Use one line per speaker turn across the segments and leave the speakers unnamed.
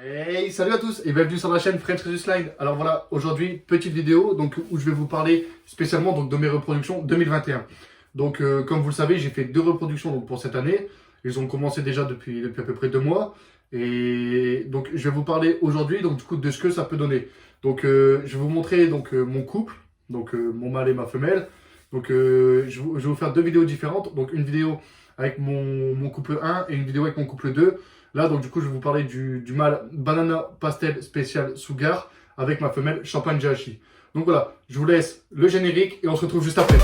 Hey, salut à tous et bienvenue sur la chaîne French Rhesus Line. Alors voilà, aujourd'hui, petite vidéo donc, où je vais vous parler spécialement donc, de mes reproductions 2021. Donc comme vous le savez, j'ai fait 2 reproductions donc, pour cette année. Ils ont commencé déjà depuis à peu près 2 mois. Et donc je vais vous parler aujourd'hui donc du coup de ce que ça peut donner. Donc je vais vous montrer donc mon couple, donc mon mâle et ma femelle. Donc je vais vous faire 2 vidéos différentes. Donc une vidéo avec mon couple 1 et une vidéo avec mon couple 2. Là, donc, du coup, je vais vous parler du mâle Banana Pastel Spécial Sugar avec ma femelle Champagne Jahachi. Donc voilà, je vous laisse le générique et on se retrouve juste après.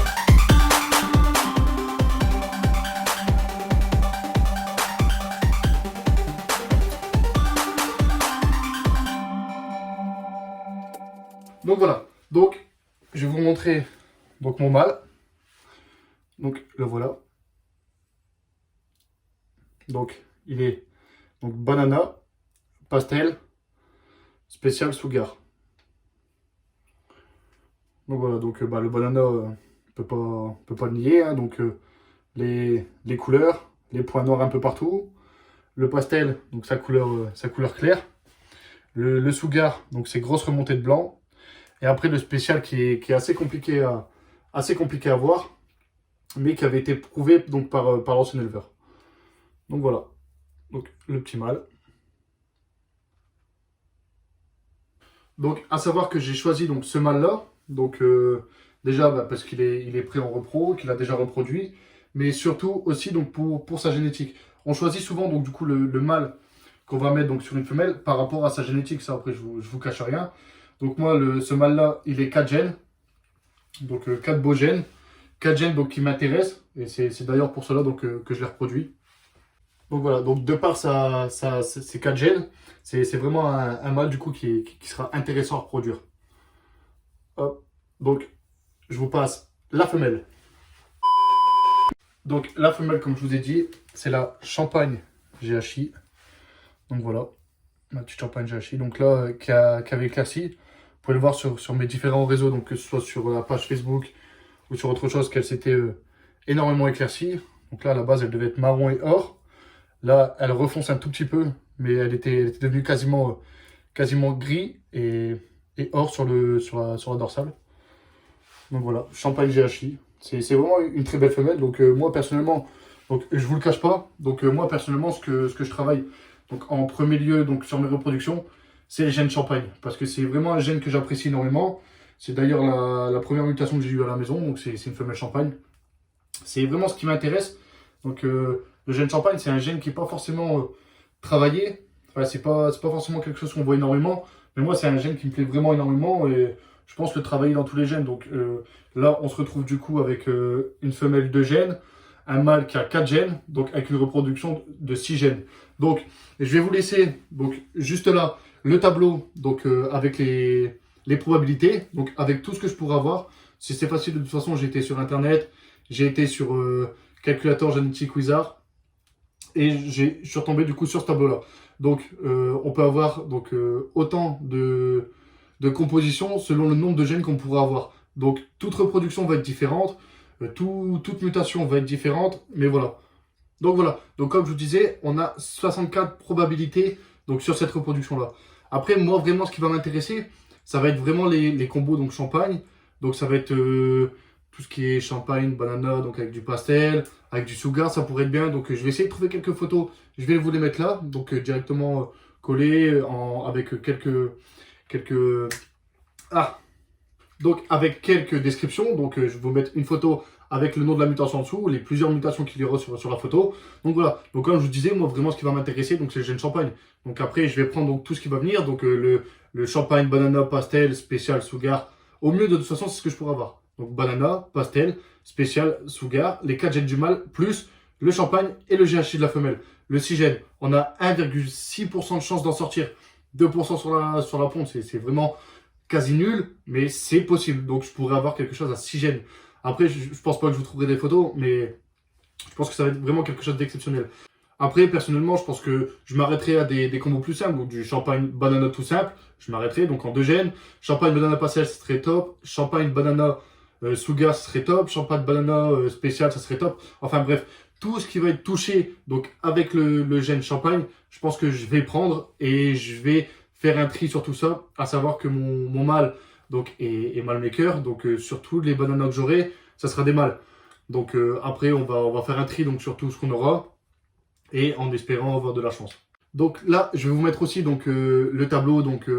Donc voilà, donc je vais vous montrer donc, mon mâle. Donc le voilà. Donc il est donc Banana Pastel Spécial Sugar. Donc voilà, donc le banana, on peut pas le nier, hein, donc les couleurs, les points noirs un peu partout, le pastel, donc sa couleur claire, le sugar, donc ses grosses remontées de blanc, et après le spécial qui est assez compliqué à voir, mais qui avait été prouvé donc par l'ancien éleveur. Donc voilà, donc le petit mâle. Donc à savoir que j'ai choisi donc ce mâle là, donc déjà parce qu'il est prêt en repro, qu'il a déjà reproduit, mais surtout aussi donc pour sa génétique. On choisit souvent donc du coup le mâle qu'on va mettre donc sur une femelle par rapport à sa génétique, ça après je vous cache rien. Donc moi ce mâle là il est 4 gènes, donc 4 beaux gènes, 4 gènes donc qui m'intéressent, et c'est d'ailleurs pour cela donc que je les reproduis. Donc voilà, donc de par ces 4 gènes, c'est vraiment un mâle du coup qui sera intéressant à reproduire. Hop, donc je vous passe la femelle. Donc la femelle, comme je vous ai dit, c'est la Champagne Jahachi. Donc voilà, ma petite Champagne Jahachi. Donc là, qui avait éclairci. Vous pouvez le voir sur mes différents réseaux, donc que ce soit sur la page Facebook ou sur autre chose, qu'elle s'était énormément éclaircie. Donc là, à la base, elle devait être marron et or. Là, elle refonce un tout petit peu, mais elle était devenue quasiment gris et or sur la dorsale. Donc voilà, Champagne Jahachi. C'est vraiment une très belle femelle. Donc moi personnellement, donc je vous le cache pas. Donc moi personnellement, ce que je travaille donc en premier lieu donc sur mes reproductions, c'est les gènes Champagne, parce que c'est vraiment un gène que j'apprécie énormément. C'est d'ailleurs la première mutation que j'ai eue à la maison. Donc c'est une femelle Champagne. C'est vraiment ce qui m'intéresse. Donc le gène Champagne, c'est un gène qui n'est pas forcément travaillé. Enfin, c'est pas forcément quelque chose qu'on voit énormément. Mais moi, c'est un gène qui me plaît vraiment énormément et je pense le travailler dans tous les gènes. Donc là, on se retrouve du coup avec une femelle de gènes, un mâle qui a 4 gènes, donc avec une reproduction de 6 gènes. Donc, je vais vous laisser donc juste là le tableau donc avec les probabilités, donc avec tout ce que je pourrais avoir. Si c'est facile, de toute façon, j'ai été sur Internet, j'ai été sur Calculator Genetic Wizard et je suis retombé du coup sur ce tableau-là. Donc, on peut avoir donc autant de composition selon le nombre de gènes qu'on pourra avoir. Donc toute reproduction va être différente, toute mutation va être différente, mais voilà. Donc voilà, donc comme je vous disais, on a 64 probabilités donc, sur cette reproduction-là. Après, moi vraiment ce qui va m'intéresser, ça va être vraiment les combos donc champagne. Donc ça va être tout ce qui est champagne, banana, donc avec du pastel, avec du sugar, ça pourrait être bien. Donc je vais essayer de trouver quelques photos, je vais vous les mettre là, donc directement collées avec donc avec quelques descriptions. Donc je vais vous mettre une photo avec le nom de la mutation en dessous, les plusieurs mutations qu'il y aura sur la photo. Donc voilà, donc comme je vous disais, moi vraiment ce qui va m'intéresser, donc c'est le gène champagne. Donc après je vais prendre donc tout ce qui va venir, donc le champagne, banana, pastel, spécial, sugar. Au mieux de toute façon c'est ce que je pourrais avoir. Donc banana, pastel, spécial, sugar, les 4 gènes du mâle, plus le champagne et le GHI de la femelle. Le 6 gènes, on a 1,6% de chance d'en sortir. 2% sur la pompe, c'est vraiment quasi nul, mais c'est possible. Donc je pourrais avoir quelque chose à 6 gènes. Après, je pense pas que je vous trouverai des photos, mais je pense que ça va être vraiment quelque chose d'exceptionnel. Après, personnellement, je pense que je m'arrêterai à des combos plus simples, donc du champagne banana tout simple, je m'arrêterai donc en 2 gènes. Champagne banana pastel, ce serait top. Champagne banana sugar, ce serait top. Champagne banana spécial, ça serait top. Enfin bref, tout ce qui va être touché donc avec le gène champagne, je pense que je vais prendre et je vais faire un tri sur tout ça, à savoir que mon mâle donc, est mâle maker, donc sur tous les bananas que j'aurai, ça sera des mâles. Donc après, on va faire un tri donc, sur tout ce qu'on aura et en espérant avoir de la chance. Donc là, je vais vous mettre aussi donc, le tableau donc,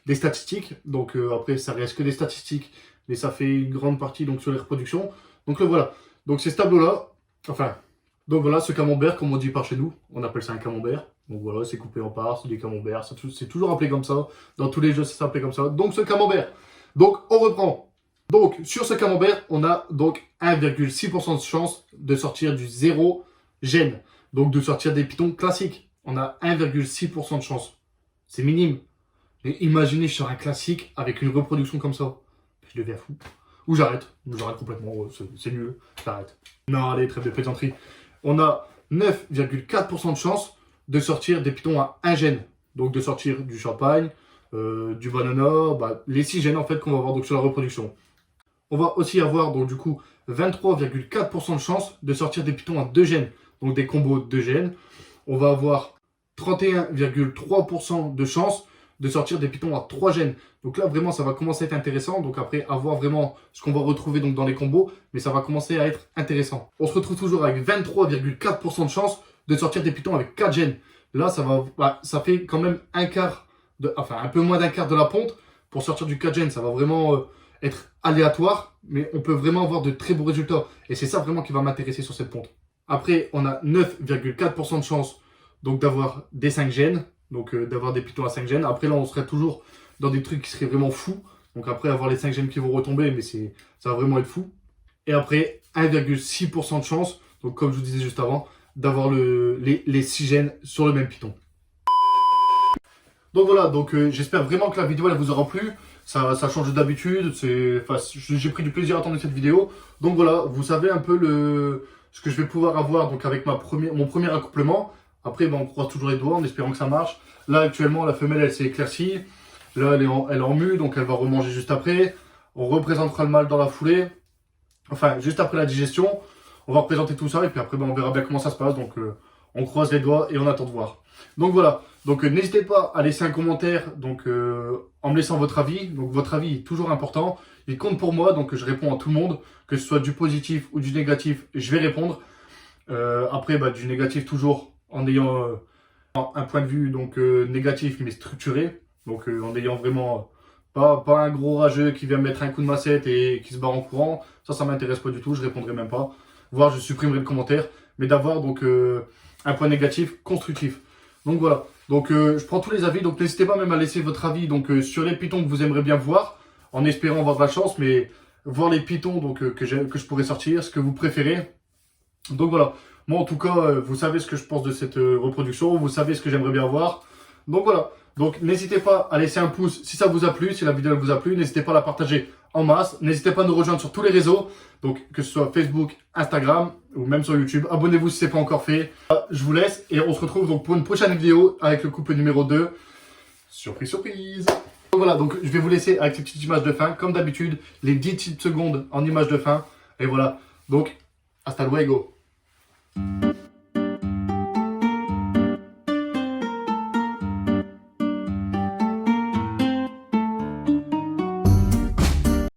des statistiques. Donc après, ça reste que des statistiques, mais ça fait une grande partie donc, sur les reproductions. Donc voilà. Donc c'est ce tableau-là. Enfin, donc voilà, ce camembert, comme on dit par chez nous, on appelle ça un camembert. Donc voilà, c'est coupé en parts, c'est des camemberts, c'est toujours appelé comme ça. Dans tous les jeux, c'est appelé comme ça. Donc ce camembert. Donc on reprend. Donc sur ce camembert, on a donc 1,6% de chance de sortir du 0 gène. Donc de sortir des pitons classiques. On a 1,6% de chance. C'est minime. Mais imaginez sur un classique avec une reproduction comme ça. Je deviens fou. Ou j'arrête. J'arrête complètement. C'est nul. J'arrête. Non, allez, trêve de plaisanterie. On a 9,4% de chance de sortir des pitons à 1 gène. Donc de sortir du champagne, du banana, les 6 gènes en fait qu'on va avoir donc, sur la reproduction. On va aussi avoir donc du coup 23,4% de chance de sortir des pitons à 2 gènes. Donc des combos 2 gènes. On va avoir 31,3% de chance de sortir des pitons à 3 gènes. Donc là, vraiment, ça va commencer à être intéressant. Donc après, à voir vraiment ce qu'on va retrouver donc, dans les combos. Mais ça va commencer à être intéressant. On se retrouve toujours avec 23,4% de chance de sortir des pitons avec 4 gènes. Là, ça fait quand même un peu moins d'un quart de la ponte. Pour sortir du 4 gènes, ça va vraiment être aléatoire. Mais on peut vraiment avoir de très beaux résultats. Et c'est ça vraiment qui va m'intéresser sur cette ponte. Après, on a 9,4% de chance donc d'avoir des 5 gènes, donc d'avoir des pitons à 5 gènes. Après, là, on serait toujours dans des trucs qui seraient vraiment fous. Donc après, avoir les 5 gènes qui vont retomber, mais ça va vraiment être fou. Et après, 1,6% de chance, donc comme je vous disais juste avant, d'avoir les 6 gènes sur le même piton. Donc voilà, donc j'espère vraiment que la vidéo elle vous aura plu. Ça change d'habitude, j'ai pris du plaisir à tourner cette vidéo. Donc voilà, vous savez un peu ce que je vais pouvoir avoir donc avec mon premier accouplement. Après, on croise toujours les doigts en espérant que ça marche. Là, actuellement, la femelle, elle s'est éclaircie. Là, elle est en mue, donc elle va remanger juste après. On représentera le mâle dans la foulée. Enfin, juste après la digestion. On va représenter tout ça et puis après, on verra bien comment ça se passe. Donc, on croise les doigts et on attend de voir. Donc voilà. Donc, n'hésitez pas à laisser un commentaire donc, en me laissant votre avis. Donc, votre avis est toujours important. Il compte pour moi, donc je réponds à tout le monde. Que ce soit du positif ou du négatif, je vais répondre. Après, du négatif toujours en ayant un point de vue donc négatif mais structuré. Donc en ayant vraiment pas un gros rageux qui vient me mettre un coup de massette et qui se barre en courant. Ça m'intéresse pas du tout, je répondrai même pas. Voire je supprimerai le commentaire. Mais d'avoir donc un point négatif constructif. Donc voilà. Donc je prends tous les avis. Donc n'hésitez pas même à laisser votre avis donc, sur les pitons que vous aimeriez bien voir. En espérant avoir de la chance. Mais voir les pitons donc, que je pourrais sortir. Ce que vous préférez. Donc voilà. Moi, en tout cas, vous savez ce que je pense de cette reproduction. Vous savez ce que j'aimerais bien voir. Donc voilà. Donc n'hésitez pas à laisser un pouce si ça vous a plu, si la vidéo vous a plu. N'hésitez pas à la partager en masse. N'hésitez pas à nous rejoindre sur tous les réseaux. Donc que ce soit Facebook, Instagram ou même sur YouTube. Abonnez-vous si ce n'est pas encore fait. Je vous laisse et on se retrouve donc pour une prochaine vidéo avec le couple numéro 2. Surprise, surprise. Donc voilà, donc je vais vous laisser avec ces petites images de fin. Comme d'habitude, les 10 petites secondes en images de fin. Et voilà. Donc, hasta luego.